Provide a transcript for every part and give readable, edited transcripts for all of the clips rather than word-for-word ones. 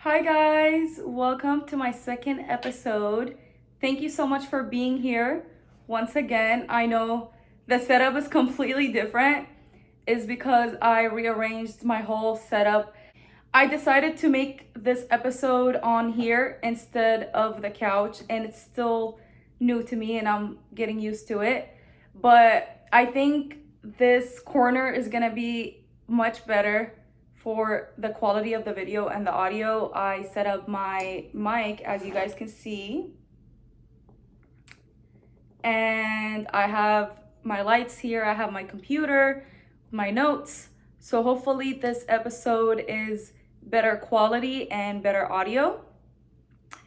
Hi guys, welcome to my second episode. Thank you so much for being here. Once again, I know the setup is completely different. Is because I rearranged my whole setup. I decided to make this episode on here instead of the couch, and it's still new to me and I'm getting used to it. But I think this corner is gonna be much better for the quality of the video and the audio. I set up my mic, as you guys can see, and I have my lights here, I have my computer, my notes. So hopefully this episode is better quality and better audio.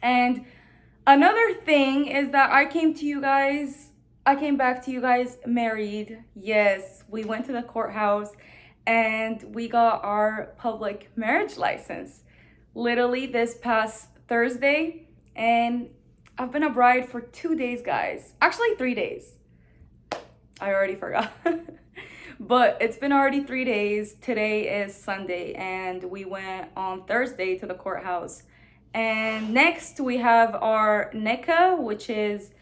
And another thing is that I came back to you guys married. Yes, we went to the courthouse and we got our public marriage license literally this past Thursday. And I've been a bride for 2 days, guys. Actually, 3 days. I already forgot. But it's been already 3 days. Today is Sunday, and we went on Thursday to the courthouse. And next we have our nikah, which is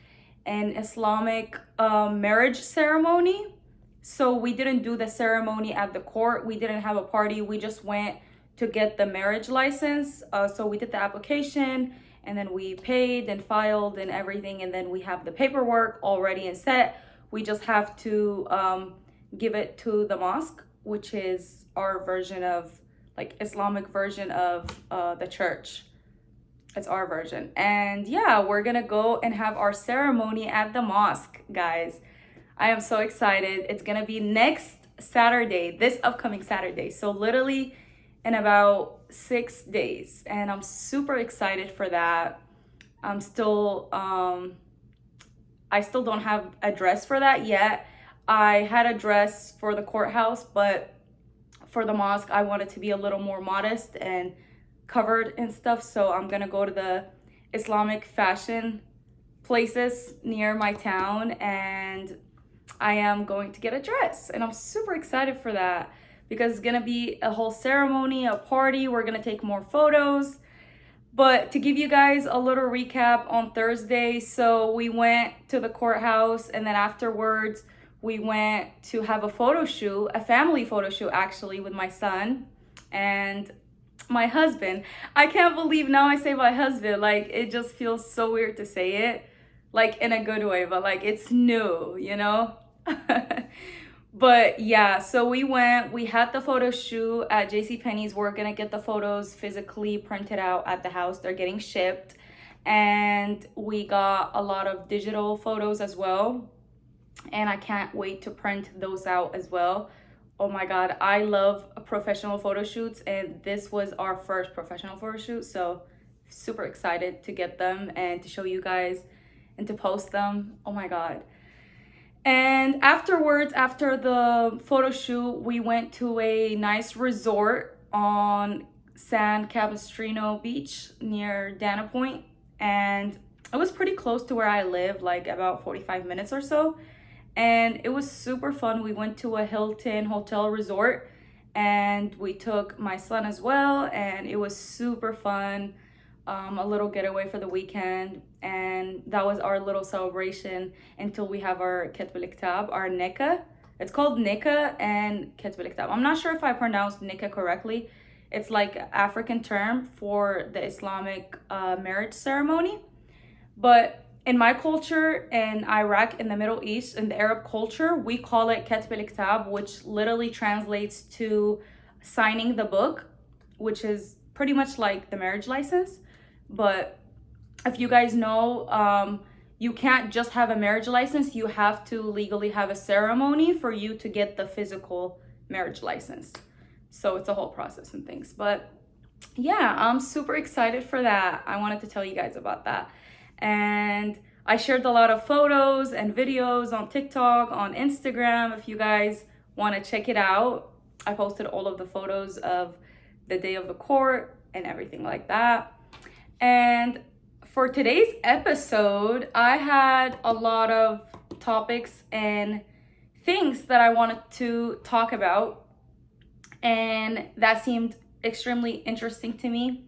an Islamic marriage ceremony. So we didn't do the ceremony at the court. We didn't have a party. We just went to get the marriage license. So we did the application, and then we paid and filed and everything. And then we have the paperwork all ready and set. We just have to give it to the mosque, which is our version of, like, Islamic version of the church. It's our version. And yeah, we're gonna go and have our ceremony at the mosque, guys. I am so excited. It's gonna be next Saturday, this upcoming Saturday. So literally in about 6 days. And I'm super excited for that. I'm still, I still don't have a dress for that yet. I had a dress for the courthouse, but for the mosque, I wanted to be a little more modest and covered and stuff. So I'm gonna go to the Islamic fashion places near my town, and I am going to get a dress. And I'm super excited for that because it's gonna be a whole ceremony, a party. We're gonna take more photos. But to give you guys a little recap on Thursday, so we went to the courthouse, and then afterwards we went to have a photo shoot, a family photo shoot actually, with my son and my husband. I can't believe now I say my husband, like it just feels so weird to say it, like in a good way, but like it's new, you know? But yeah, so we had the photo shoot at JCPenney's. We're gonna get the photos physically printed out at the house. They're getting shipped. And we got a lot of digital photos as well. And I can't wait to print those out as well. Oh my God, I love professional photo shoots, and this was our first professional photo shoot. So super excited to get them and to show you guys and to post them. Oh my God. And afterwards, after the photo shoot, we went to a nice resort on San Capistrano Beach near Dana Point. And it was pretty close to where I live, like about 45 minutes or so. And it was super fun. We went to a Hilton hotel resort, and we took my son as well. And it was super fun. A little getaway for the weekend, and that was our little celebration until we have our Ketb el-Iktab, our nikah. It's called nikah and Ketb el-Iktab. I'm not sure if I pronounced nikah correctly. It's like an African term for the Islamic marriage ceremony. But in my culture, in Iraq, in the Middle East, in the Arab culture, we call it Ketb el-Iktab, which literally translates to signing the book, which is pretty much like the marriage license. But if you guys know, you can't just have a marriage license. You have to legally have a ceremony for you to get the physical marriage license. So it's a whole process and things. But yeah, I'm super excited for that. I wanted to tell you guys about that. And I shared a lot of photos and videos on TikTok, on Instagram. If you guys want to check it out, I posted all of the photos of the day of the court and everything like that. And for today's episode, I had a lot of topics and things that I wanted to talk about, and that seemed extremely interesting to me.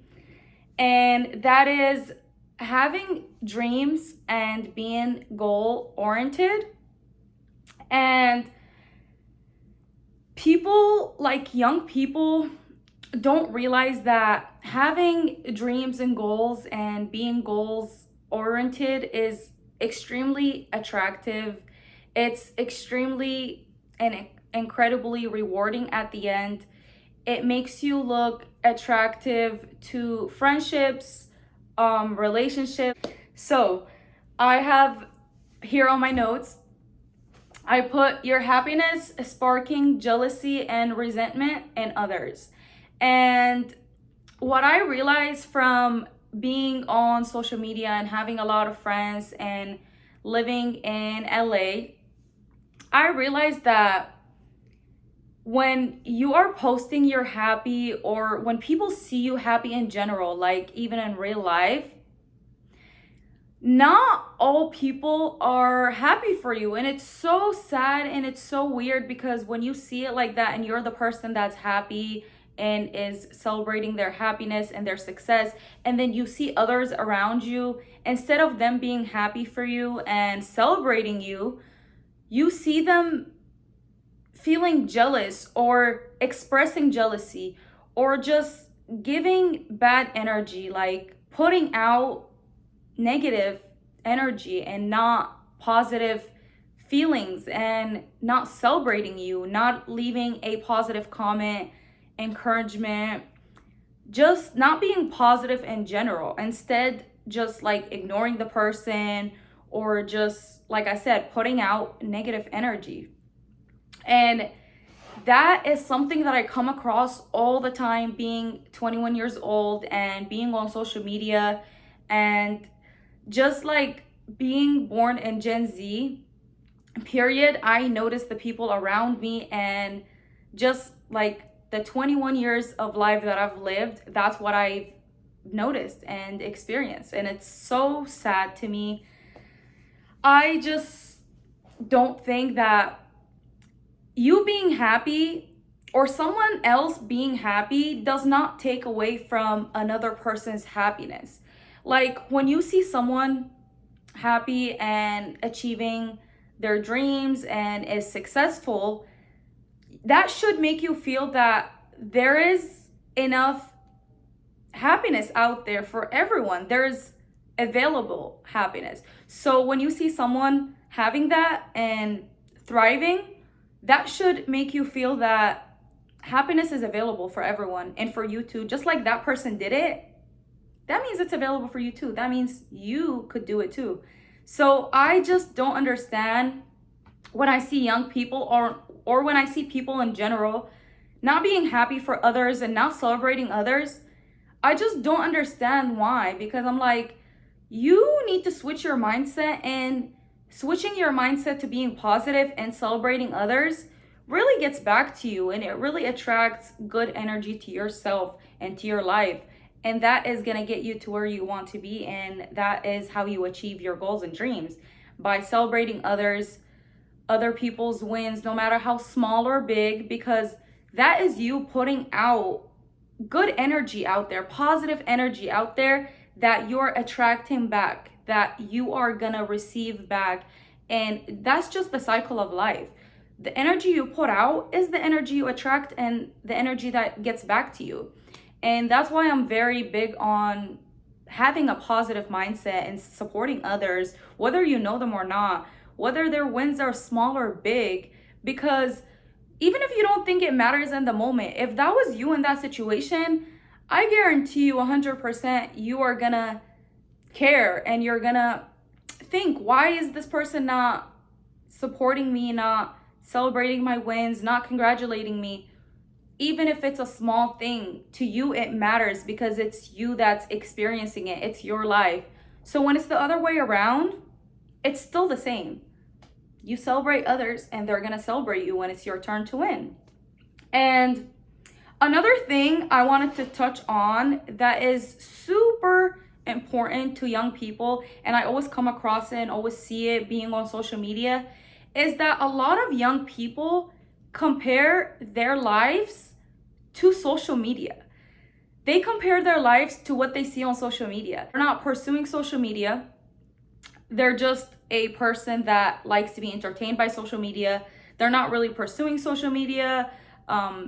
And that is having dreams and being goal oriented. And people, like young people, don't realize that having dreams and goals and being goals oriented is extremely attractive. It's extremely and incredibly rewarding at the end. It makes you look attractive to friendships, relationships. So I have here on my notes, I put your happiness sparking jealousy and resentment in others. And what I realized from being on social media and having a lot of friends and living in LA, I realized that when you are posting you're happy, or when people see you happy in general, like even in real life, not all people are happy for you. And it's so sad and it's so weird, because when you see it like that and you're the person that's happy and is celebrating their happiness and their success, and then you see others around you, instead of them being happy for you and celebrating you, you see them feeling jealous or expressing jealousy or just giving bad energy, like putting out negative energy and not positive feelings, and not celebrating you, not leaving a positive comment, encouragement, just not being positive in general. Instead, just like ignoring the person, or just, like I said, putting out negative energy. And that is something that I come across all the time, being 21 years old and being on social media, and just like being born in Gen Z period. I notice the people around me, and just like the 21 years of life that I've lived, that's what I've noticed and experienced. And it's so sad to me. I just don't think that you being happy or someone else being happy does not take away from another person's happiness. Like when you see someone happy and achieving their dreams and is successful, that should make you feel that there is enough happiness out there for everyone. There's available happiness. So when you see someone having that and thriving, that should make you feel that happiness is available for everyone and for you too. Just like that person did it, that means it's available for you too. That means you could do it too. So I just don't understand when I see young people, or when I see people in general not being happy for others and not celebrating others. I just don't understand why, because I'm like, you need to switch your mindset, and switching your mindset to being positive and celebrating others really gets back to you, and it really attracts good energy to yourself and to your life. And that is going to get you to where you want to be. And that is how you achieve your goals and dreams, by celebrating others, other people's wins, no matter how small or big, because that is you putting out good energy out there, positive energy out there, that you're attracting back, that you are gonna receive back. And that's just the cycle of life. The energy you put out is the energy you attract, and the energy that gets back to you. And that's why I'm very big on having a positive mindset and supporting others, whether you know them or not, whether their wins are small or big, because even if you don't think it matters in the moment, if that was you in that situation, I guarantee you 100% you are gonna care, and you're gonna think, why is this person not supporting me, not celebrating my wins, not congratulating me? Even if it's a small thing, to you it matters, because it's you that's experiencing it. It's your life. So when it's the other way around, it's still the same. You celebrate others, and they're gonna celebrate you when it's your turn to win. And another thing I wanted to touch on that is super important to young people, and I always come across it and always see it being on social media, is that a lot of young people compare their lives to social media. they compare their lives to what they see on social media. They're not pursuing social media. They're just a person that likes to be entertained by social media. They're not really pursuing social media.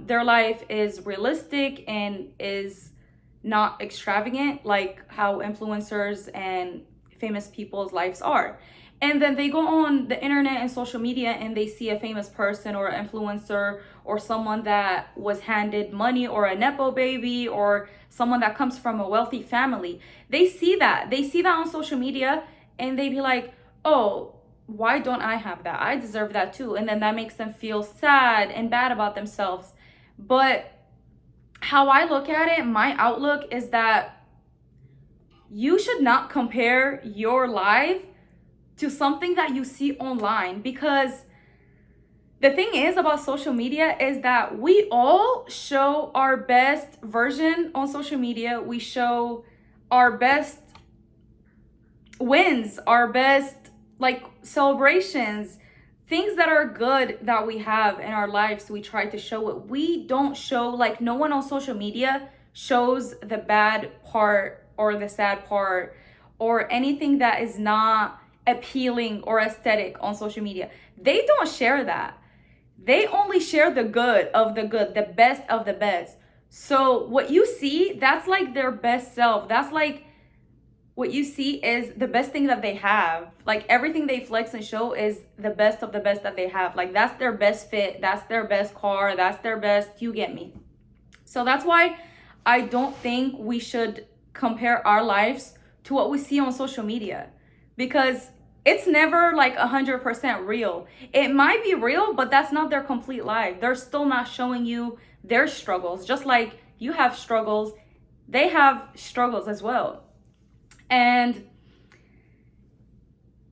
Their life is realistic and is not extravagant like how influencers and famous people's lives are. And then they go on the internet and social media and they see a famous person or an influencer or someone that was handed money or a Nepo baby or someone that comes from a wealthy family. They see that. They see that on social media and they be like, oh, why don't I have that? I deserve that too. And then that makes them feel sad and bad about themselves. But how I look at it, my outlook is that you should not compare your life to something that you see online, because the thing is about social media is that we all show our best version on social media. We show our best wins, our best like celebrations, things that are good that we have in our lives. We try to show it. We don't show, like, no one on social media shows the bad part or the sad part or anything that is not appealing or aesthetic on social media. They don't share that. They only share the good of the good, the best of the best. So what you see, that's like their best self. That's like what you see is the best thing that they have. Like everything they flex and show is the best of the best that they have. Like that's their best fit, that's their best car, that's their best, you get me. So that's why I don't think we should compare our lives to what we see on social media, because it's never like 100% real. It might be real, but that's not their complete life. They're still not showing you their struggles. Just like you have struggles, they have struggles as well. And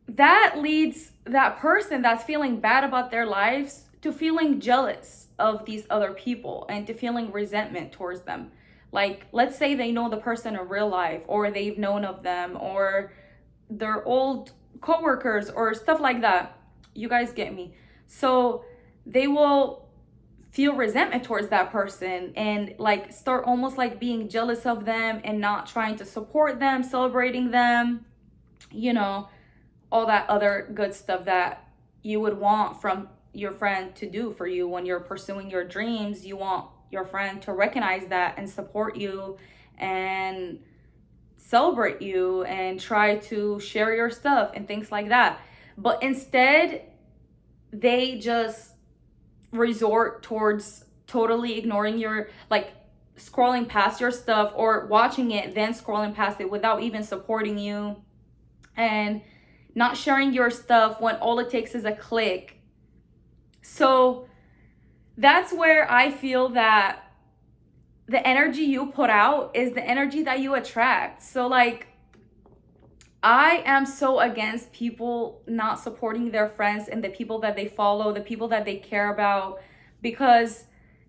that leads that person that's feeling bad about their lives to feeling jealous of these other people and to feeling resentment towards them. Like, let's say they know the person in real life, or they've known of them, or they're old coworkers or stuff like that. You guys get me. So they will feel resentment towards that person and like start almost like being jealous of them and not trying to support them, celebrating them, you know, all that other good stuff that you would want from your friend to do for you when you're pursuing your dreams. You want your friend to recognize that and support you and celebrate you and try to share your stuff and things like that. But instead, they just resort towards totally ignoring your, like, scrolling past your stuff or watching it, then scrolling past it without even supporting you, and not sharing your stuff when all it takes is a click. So that's where I feel that the energy you put out is the energy that you attract. So like, I am so against people not supporting their friends and the people that they follow, the people that they care about, because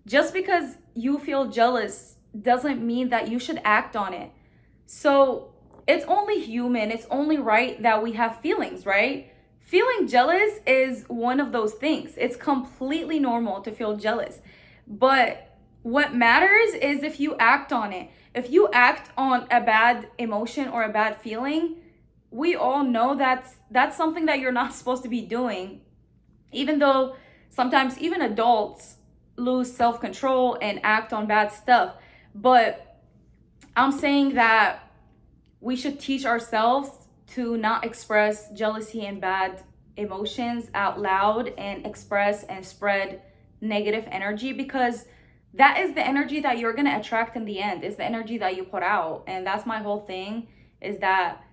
just because you feel jealous doesn't mean that you should act on it. So it's only human, it's only right that we have feelings, right? Feeling jealous is one of those things. It's completely normal to feel jealous. But what matters is if you act on it. If you act on a bad emotion or a bad feeling, we all know that's something that you're not supposed to be doing. Even though sometimes even adults lose self-control and act on bad stuff. But I'm saying that we should teach ourselves to not express jealousy and bad emotions out loud and express and spread negative energy, because that is the energy that you're going to attract in the end, is the energy that you put out. And that's my whole thing, is that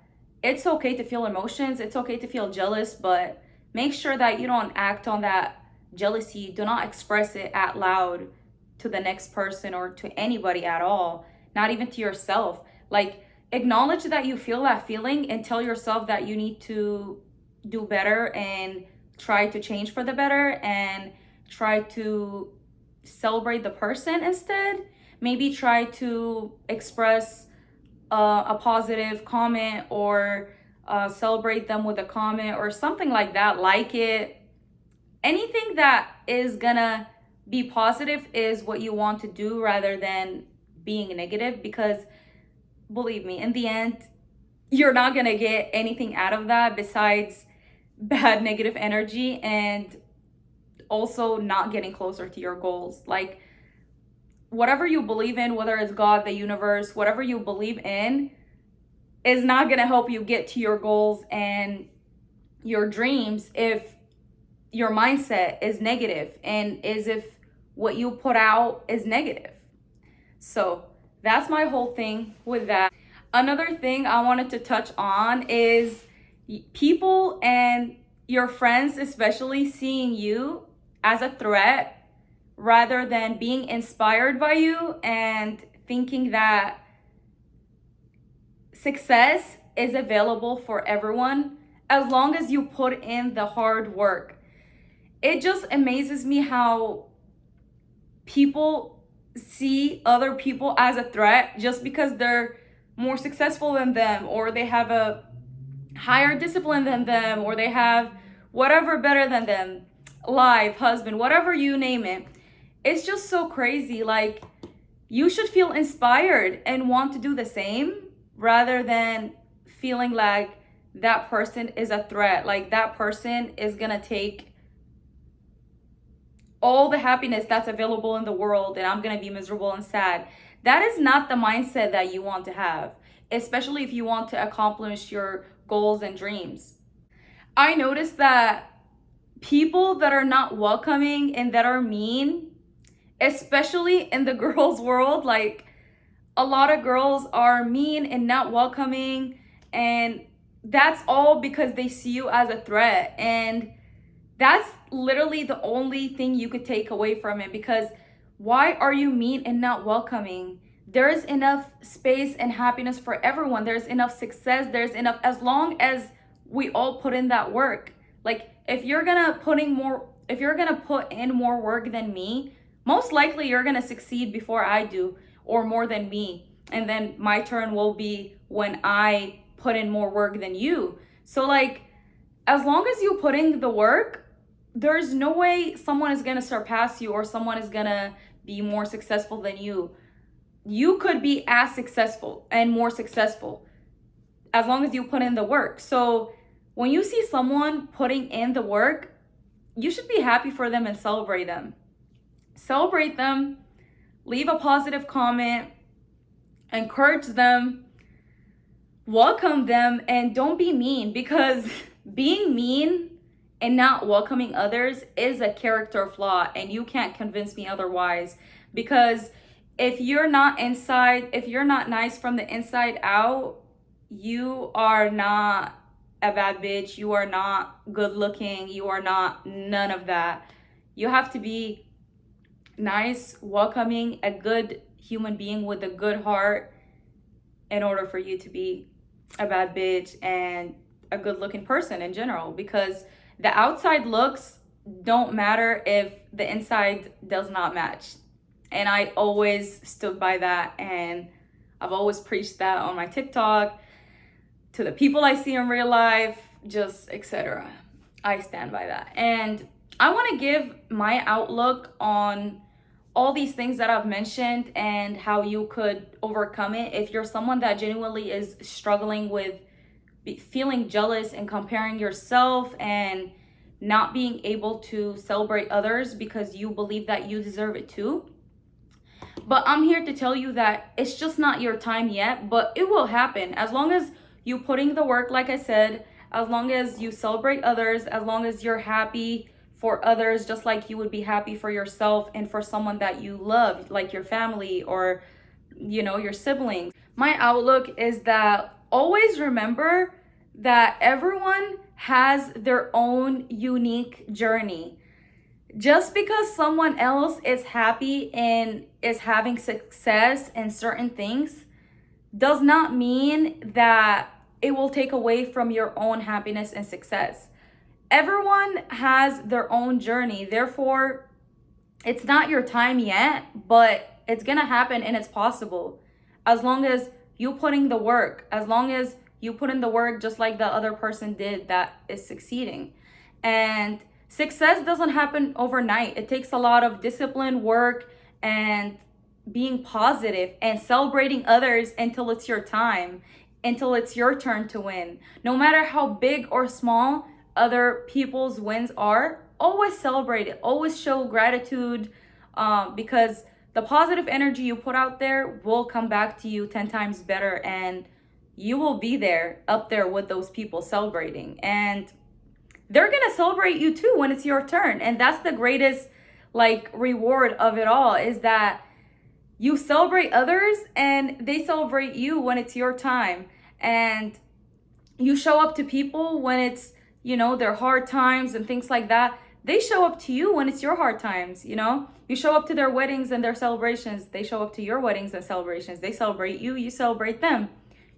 it's okay to feel emotions, it's okay to feel jealous, but make sure that you don't act on that jealousy. Do not express it out loud to the next person or to anybody at all, not even to yourself. Like, acknowledge that you feel that feeling and tell yourself that you need to do better and try to change for the better and try to celebrate the person instead. Maybe try to express a positive comment or celebrate them with a comment or something like that. Like it. Anything that is gonna be positive is what you want to do, rather than being negative, because believe me, in the end, you're not going to get anything out of that besides bad negative energy and also not getting closer to your goals. Like, whatever you believe in, whether it's God, the universe, whatever you believe in, is not going to help you get to your goals and your dreams if your mindset is negative and is if what you put out is negative. So that's my whole thing with that. Another thing I wanted to touch on is people and your friends, especially, seeing you as a threat rather than being inspired by you and thinking that success is available for everyone as long as you put in the hard work. It just amazes me how people see other people as a threat just because they're more successful than them, or they have a higher discipline than them, or they have whatever better than them, life, husband, whatever you name it. It's just so crazy. Like, you should feel inspired and want to do the same rather than feeling like that person is a threat, like that person is gonna take all the happiness that's available in the world and I'm gonna be miserable and sad. That is not the mindset that you want to have, especially if you want to accomplish your goals and dreams. I noticed that people that are not welcoming and that are mean, especially in the girls' world, like, a lot of girls are mean and not welcoming, and that's all because they see you as a threat. And that's literally the only thing you could take away from it, because why are you mean and not welcoming? There's enough space and happiness for everyone. There's enough success. There's enough, as long as we all put in that work. Like, if you're gonna put in more work than me, most likely you're gonna succeed before I do, or more than me. And then my turn will be when I put in more work than you. So, like, as long as you put in the work, there's no way someone is gonna surpass you or someone is gonna be more successful than you. You could be as successful and more successful as long as you put in the work. So when you see someone putting in the work, you should be happy for them and celebrate them. Celebrate them, leave a positive comment, encourage them, welcome them, and don't be mean, because being mean and not welcoming others is a character flaw, and you can't convince me otherwise. Because if you're not nice from the inside out, you are not a bad bitch, you are not good looking, you are not none of that. You have to be nice, welcoming, a good human being with a good heart in order for you to be a bad bitch and a good looking person in general, because the outside looks don't matter if the inside does not match. And I always stood by that, and I've always preached that on my TikTok to the people I see in real life, just etc. I stand by that. And I want to give my outlook on all these things that I've mentioned and how you could overcome it if you're someone that genuinely is struggling with feeling jealous and comparing yourself and not being able to celebrate others because you believe that you deserve it too. But I'm here to tell you that it's just not your time yet, but it will happen as long as you putting the work, like I said, as long as you celebrate others, as long as you're happy for others, just like you would be happy for yourself and for someone that you love, like your family or, your siblings. My outlook is that always remember that everyone has their own unique journey. Just because someone else is happy and is having success in certain things does not mean that it will take away from your own happiness and success. Everyone has their own journey. Therefore, it's not your time yet, but it's gonna happen and it's possible. As long as you putting the work, as long as you put in the work just like the other person did that is succeeding. And success doesn't happen overnight. It takes a lot of discipline, work, and being positive and celebrating others until it's your time, until it's your turn to win. No matter how big or small other people's wins are, always celebrate it, always show gratitude, because the positive energy you put out there will come back to you 10 times better, and you will be there up there with those people celebrating, and they're gonna celebrate you too when it's your turn. And that's the greatest like reward of it all, is that you celebrate others and they celebrate you when it's your time. And you show up to people when it's, their hard times and things like that. They show up to you when it's your hard times. You show up to their weddings and their celebrations. They show up to your weddings and celebrations. They celebrate you, you celebrate them.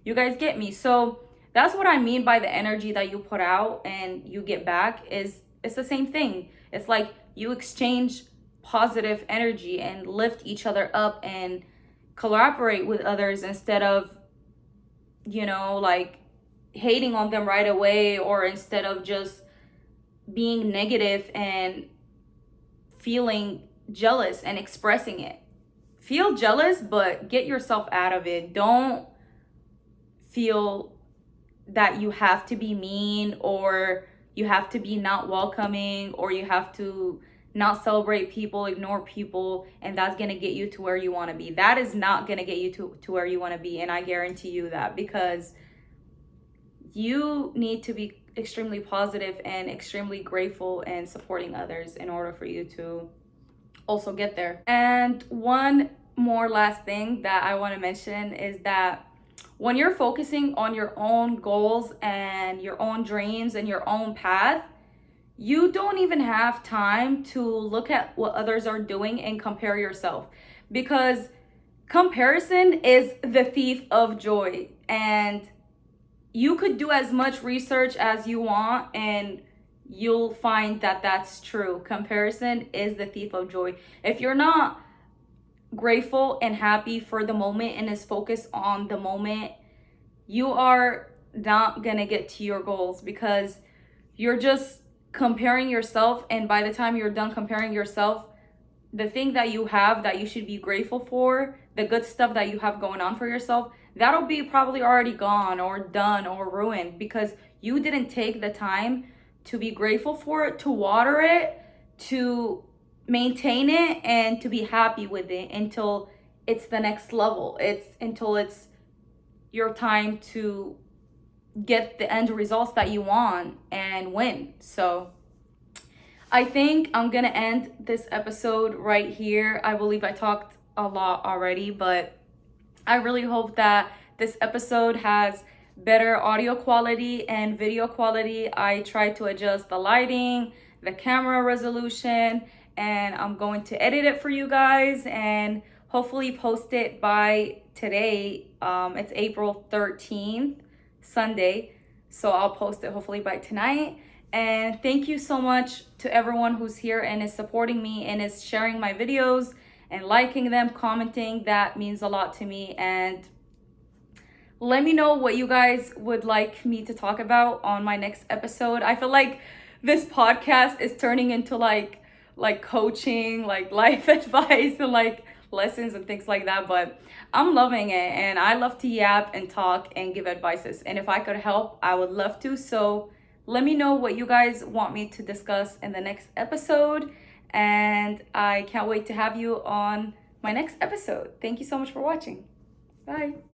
You guys get me? So that's what I mean by the energy that you put out and you get back. Is it's the same thing. It's like you exchange positive energy and lift each other up and collaborate with others, instead of like hating on them right away, or instead of just being negative and feeling jealous and expressing it. Feel jealous, but get yourself out of it. Don't feel that you have to be mean, or you have to be not welcoming, or you have to not celebrate people, ignore people, and that's going to get you to where you want to be. That is not going to get you to where you want to be, and I guarantee you that, because you need to be extremely positive and extremely grateful and supporting others in order for you to also get there. And one more last thing that I want to mention is that when you're focusing on your own goals and your own dreams and your own path, you don't even have time to look at what others are doing and compare yourself, because comparison is the thief of joy. And you could do as much research as you want and you'll find that that's true. Comparison is the thief of joy. If you're not grateful and happy for the moment and is focused on the moment, you are not gonna get to your goals, because you're just comparing yourself. And by the time you're done comparing yourself, the thing that you have that you should be grateful for, the good stuff that you have going on for yourself, that'll be probably already gone or done or ruined, because you didn't take the time to be grateful for it, to water it, to maintain it, and to be happy with it until it's the next level. Until it's your time to get the end results that you want and win. So I think I'm gonna end this episode right here. I believe I talked a lot already, but I really hope that this episode has better audio quality and video quality. I tried to adjust the lighting, the camera resolution, and I'm going to edit it for you guys and hopefully post it by today. It's April 13th, Sunday. So I'll post it hopefully by tonight. And thank you so much to everyone who's here and is supporting me and is sharing my videos and liking them, commenting. That means a lot to me. And let me know what you guys would like me to talk about on my next episode. I feel like this podcast is turning into like coaching, like life advice and like lessons and things like that, but I'm loving it and I love to yap and talk and give advices. And if I could help, I would love to. So let me know what you guys want me to discuss in the next episode. And I can't wait to have you on my next episode. Thank you so much for watching. Bye.